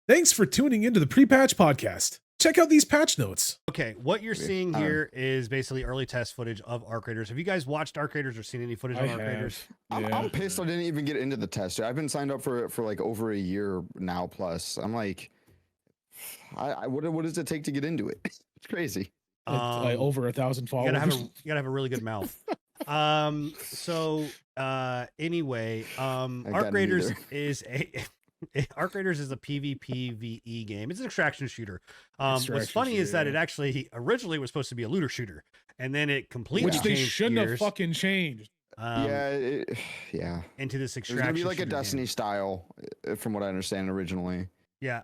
Thanks for tuning into the Pre-Patch Podcast. Check out these patch notes. Okay, what you're seeing here is basically early test footage of Arc Raiders. Have you guys watched Arc Raiders or seen any footage of Arc Raiders? I'm pissed I didn't even get into the test. I've been signed up for like over a year now plus. I'm like, what does it take to get into it? It's crazy. Like over 1,000 followers. You gotta have a really good mouth. Anyway, Arc Raiders is a PvPvE game. It's an extraction shooter. What's funny is that it actually originally was supposed to be a looter shooter, and then it completely which they shouldn't have fucking changed. Yeah. Into this extraction. It's gonna be like a Destiny style, from what I understand originally. Yeah.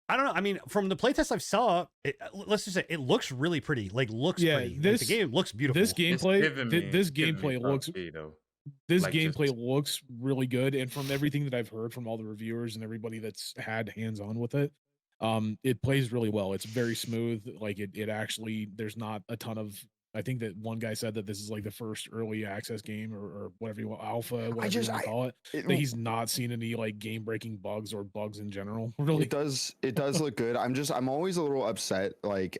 I don't know. I mean, from the playtest I saw, let's just say it looks really pretty. Like pretty. This, like, the game looks beautiful. This gameplay looks really good, and from everything that I've heard from all the reviewers and everybody that's had hands-on with it, it plays really well. It's very smooth. Like it actually, there's not a ton of. I think that one guy said that this is like the first early access game or whatever you want, alpha, whatever you want to call it. That he's not seen any like game-breaking bugs or bugs in general. Really, it does look good. I'm always a little upset. Like,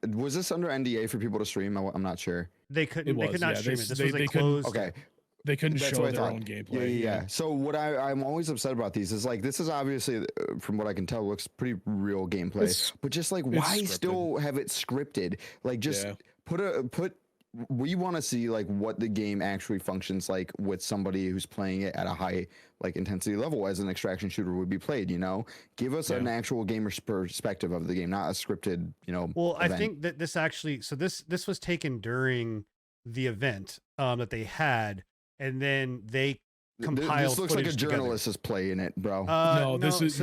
was this under NDA for people to stream? I'm not sure. They could not stream it. This was a closed. Okay. They couldn't show their own gameplay. Yeah. So what I'm always upset about these is like, this is obviously, from what I can tell, looks pretty real gameplay. But just like, why still have it scripted? Like, just we want to see like what the game actually functions like with somebody who's playing it at a high like intensity level as an extraction shooter would be played. Give us an actual gamer's perspective of the game, not a scripted. Well, event. I think that this actually, so this was taken during the event that they had. And then they compiled. This looks like a journalist is playing it, bro. This is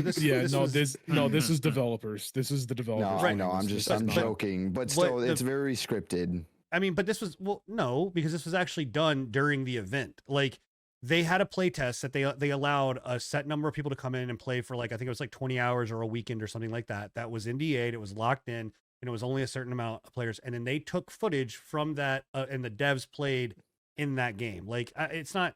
developers. This is the developers. No, I know. I'm joking, but still, it's very scripted. I mean, but this was because this was actually done during the event. Like they had a play test that they allowed a set number of people to come in and play for like I think it was like 20 hours or a weekend or something like that. That was NDA'd. It was locked in, and it was only a certain amount of players. And then they took footage from that, and the devs played in that game. Like it's not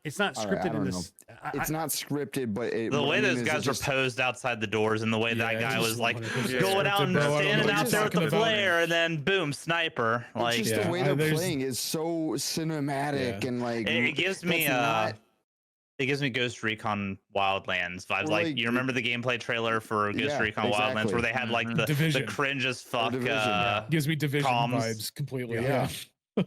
scripted in this. It's not scripted, but the way those guys were posed outside the doors and the way that guy was like going out and standing out there with the flare and then boom, sniper. Like just the way they're playing is so cinematic and like it gives me Ghost Recon Wildlands vibes. Like you remember the gameplay trailer for Ghost Recon Wildlands where they had like the cringe as fuck gives me Division vibes completely.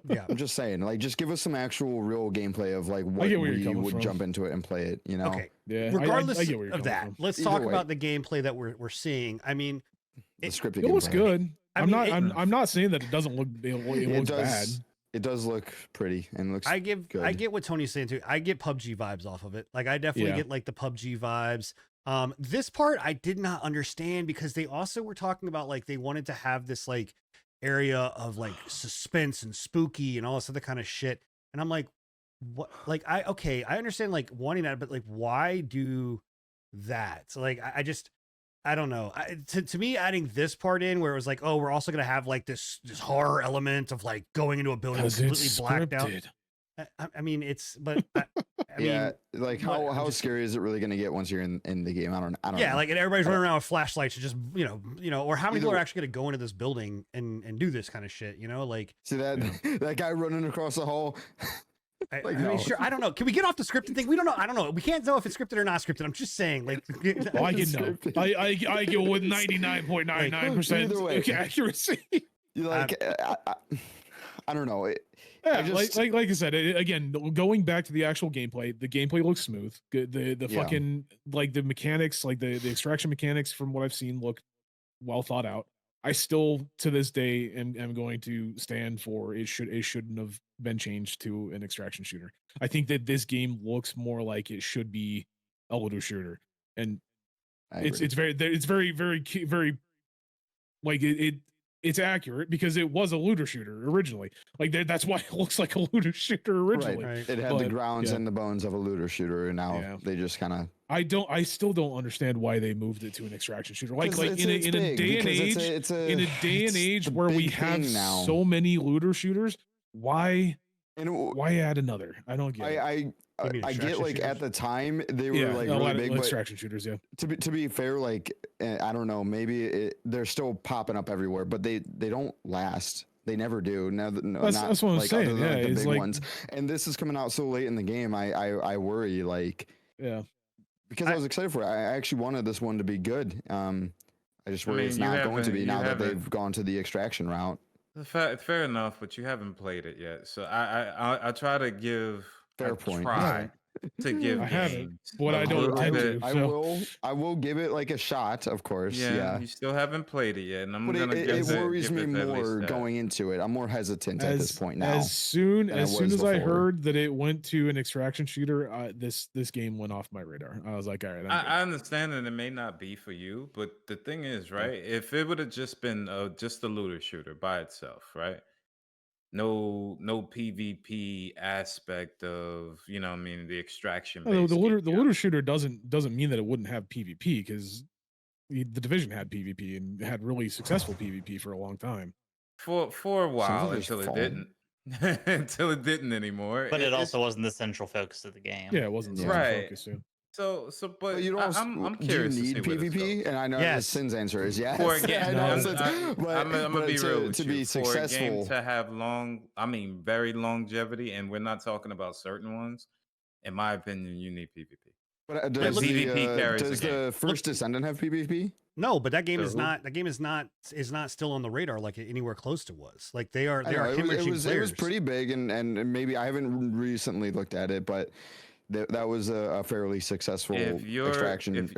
Yeah, I'm just saying, like, just give us some actual real gameplay of like what we would jump into it and play it. Okay. Yeah. Regardless of that, let's talk about the gameplay that we're seeing. I mean, it looks good. I'm not saying that it doesn't look. It looks bad. It does look pretty and looks. I get what Tony's saying too. I get PUBG vibes off of it. Like I definitely get like the PUBG vibes. This part I did not understand because they also were talking about like they wanted to have this like area of like suspense and spooky and all this other kind of shit, and I'm like, what? Like I understand like wanting that, but like why do that? So like I don't know. To me, adding this part in where it was like, oh, we're also gonna have like this horror element of like going into a building completely blacked out. I mean, I mean, like how scary is it really going to get once you're in the game? I don't know. Yeah, like and everybody's running around with flashlights and just or how many people are actually going to go into this building and do this kind of shit? Like see that guy running across the hall. I mean, sure. I don't know. Can we get off the scripted thing? We don't know. I don't know. We can't know if it's scripted or not scripted. I'm just saying, like, I can know. I get with 99.99% accuracy. I don't know. Like I said, again, going back to the actual gameplay, the gameplay looks smooth. The fucking like the mechanics, like the extraction mechanics, from what I've seen, look well thought out. I still to this day am going to stand for it shouldn't have been changed to an extraction shooter. I think that this game looks more like it should be a looter shooter, and it's very like it's accurate because it was a looter shooter originally. Like that's why it looks like a looter shooter originally. Right. It had the grounds and the bones of a looter shooter, and now they just kind of. I still don't understand why they moved it to an extraction shooter. Like in a day and age where we have so many looter shooters, why add another? I don't get it. I get like at the time they were like really big, but extraction shooters. Yeah. To be fair, like I don't know, maybe they're still popping up everywhere, but they don't last. They never do. Now, that's what I'm like saying. Yeah, like the big like, ones. And this is coming out so late in the game. I worry, like, because I was excited for it. I actually wanted this one to be good. I just worry it's not going to be now that they've gone to the extraction route. Fair enough, but you haven't played it yet. So I try to give fair point. Try to give I haven't, but I don't intend to. I will give it like a shot, of course. Yeah. You still haven't played it yet, and I'm gonna. It worries me more going into it. I'm more hesitant at this point now. As soon as I heard that it went to an extraction shooter, this game went off my radar. I was like, all right. I understand that it may not be for you, but the thing is, right? If it would have just been just a looter shooter by itself, right? No PvP aspect of, you know what I mean, the extraction. The looter shooter doesn't mean that it wouldn't have PvP, because the Division had PvP and had really successful PvP for a long time. For a while until it didn't. Until it didn't anymore. But it also wasn't the central focus of the game. Yeah, it wasn't the central focus. Yeah. So, but you don't. I'm curious. Do you need PvP? And I know Sin's answer is yes. For a game, I'm gonna be real with to you. be successful, for a game to have very longevity, and we're not talking about certain ones. In my opinion, you need PvP. But does the first Descendant have PvP? No, but that game is not. That game is not still on the radar like anywhere close to was. Like they are. It was pretty big, and maybe I haven't recently looked at it, but. That was a fairly successful extraction. If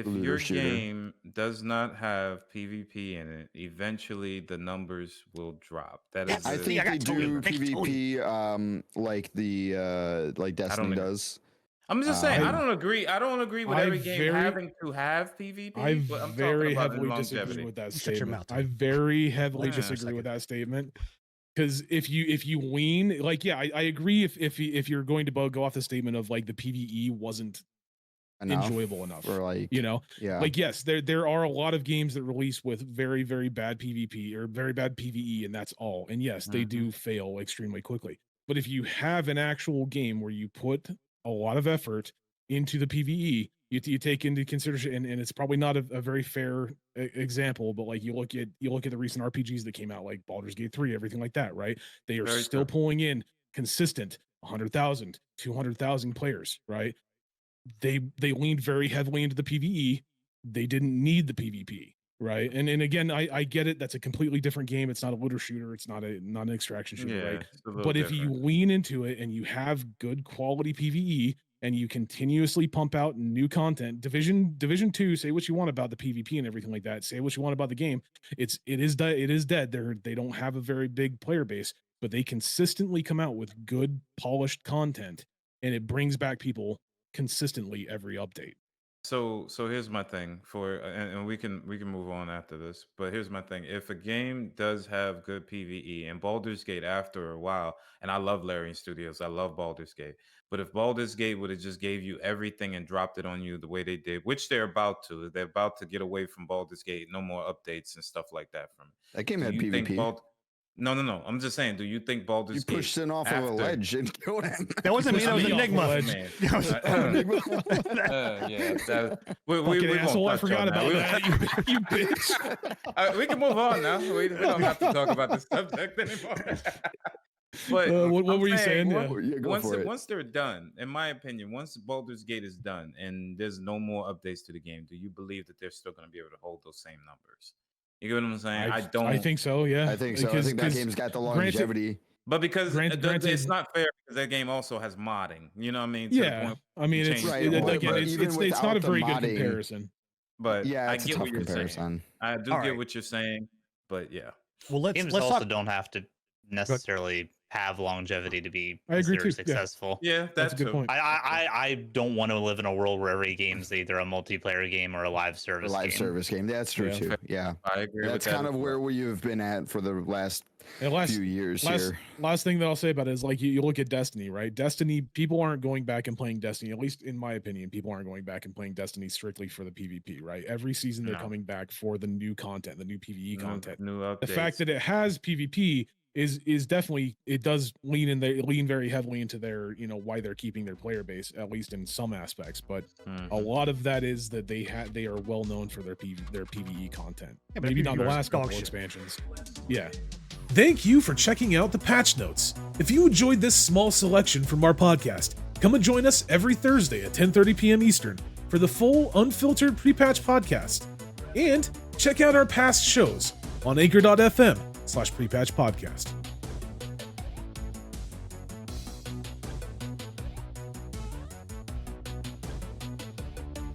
your game does not have PvP in it, eventually the numbers will drop. That is. I think they do PvP like Destiny does. I'm just saying. I don't agree. I don't agree with every game having to have PvP. I very heavily disagree with that statement. I very heavily disagree with that statement. Because if you lean, like, I agree if you're going to go off the statement of like the PvE wasn't enjoyable enough, or like, like, yes, there are a lot of games that release with very, very bad PvP or very bad PvE, and that's all. And yes, they do fail extremely quickly. But if you have an actual game where you put a lot of effort into the PvE, you take into consideration, and it's probably not a very fair example, but like you look at the recent RPGs that came out, like Baldur's Gate 3, everything like that, right? They are still pulling in consistent 100,000, 200,000 players, right? They leaned very heavily into the PvE. They didn't need the PvP, right? And again, I get it. That's a completely different game. It's not a looter shooter. It's not an extraction shooter, right? But if you lean into it and you have good quality PvE, and you continuously pump out new content, Division 2, say what you want about the PvP and everything like that. Say what you want about the game. It is dead. They don't have a very big player base, but they consistently come out with good polished content, and it brings back people consistently every update. So here's my thing and we can move on after this, but here's my thing. If a game does have good PvE, and Baldur's Gate after a while, and I love Larian Studios, I love Baldur's Gate, but if Baldur's Gate would have just gave you everything and dropped it on you the way they did, which they're about to get away from Baldur's Gate, no more updates and stuff like that from it. That game had PvP. No. I'm just saying, do you think Baldur's Gate... You pushed him off of a ledge and killed him. That wasn't me, that was Enigma. We asshole, I forgot about that, you bitch. We can move on now. We don't have to talk about this subject anymore. But what were you saying? Once they're done, in my opinion, once Baldur's Gate is done and there's no more updates to the game, do you believe that they're still going to be able to hold those same numbers? You get what I'm saying? I think so. Yeah, I think so. I think that game's got the longevity. But because it's not fair, because that game also has modding. You know what I mean? I mean, it's not a very good comparison. But yeah, I get what you're saying. I do get what you're saying. But yeah. Well, games also don't have to necessarily have longevity to be considered successful. Yeah, that's a good point. I don't want to live in a world where every game's either a multiplayer game or a live service game. That's true too. Yeah, I agree. That's kind of where we've been at for the last few years here. Last thing that I'll say about it is, like, you look at Destiny, right? Destiny, people aren't going back and playing Destiny, at least in my opinion, people aren't going back and playing Destiny strictly for the PvP, right? Every season they're coming back for the new content, the new PvE content. New updates. The fact that it has PvP is definitely, it does lean very heavily into their, you know, why they're keeping their player base, at least in some aspects. But a lot of that is that they are well known for their PvE content. Yeah, maybe not the last couple expansions. Yeah. Thank you for checking out the patch notes. If you enjoyed this small selection from our podcast, come and join us every Thursday at 10:30 p.m. Eastern for the full unfiltered pre-patch podcast. And check out our past shows on anchor.fm/prepatch podcast.